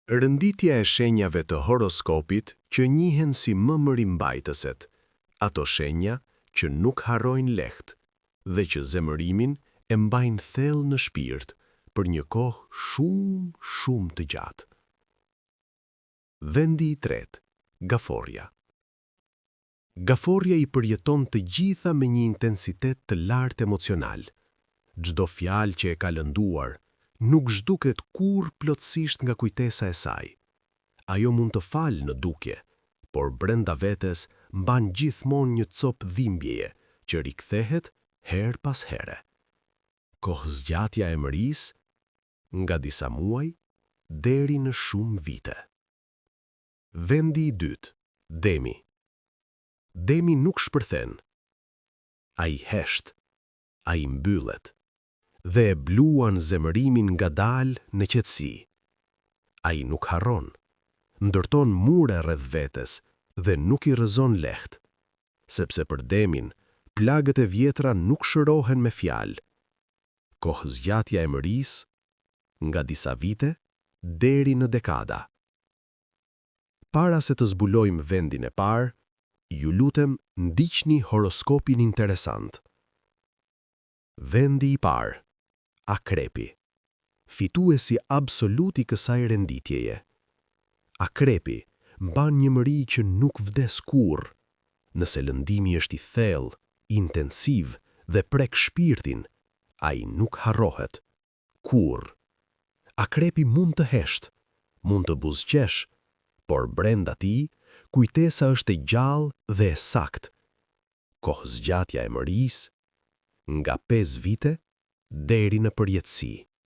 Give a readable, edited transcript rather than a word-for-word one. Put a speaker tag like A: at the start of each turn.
A: Rënditja e shenjave të horoskopit që njihen si mëmërimbajtëset, ato shenja që nuk harrojnë lehtë dhe që zemërimin e mbajnë thellë në shpirt për një kohë shumë të gjatë. Vendi i tretë, gaforja. Gaforja i përjeton të gjitha me një intensitet të lartë emocional. Çdo fjalë që e ka lënduar nuk zhduket kurrë plotësisht nga kujtesa e saj. Ajo mund të falë në dukje, por brenda vetes mban gjithmonë një copë dhimbjeje që rikthehet her pas here. Kohëzgjatja e mërisë, nga disa muaj deri në shumë vite. Vendi i dytë, demi. Demi nuk shpërthen. Ai hesht, ai mbyllet dhe e bluan zemërimin ngadalë në qetësi. Ai nuk harron, ndërton mure rreth vetes dhe nuk i rrëzon lehtë, sepse për demin plagët e vjetra nuk shërohen me fjalë. Kohëzgjatja e mërisë, nga disa vite deri në dekada. Para se të zbulojmë vendin e parë, ju lutem ndiqni horoskopin interesant. Vendi i parë, Akrepi. Fituesi absolut i kësaj renditjeje. Akrepi mban një mëri që nuk vdes kurrë. Nëse lëndimi është i thellë, intensiv dhe prek shpirtin, ai nuk harrohet kurrë. Akrepi mund të hesht, mund të buzëqesh, por brenda tij kujtesa është e gjallë dhe e saktë. Kohëzgjatja e mërisë, nga 5 vite deri në përjetësi.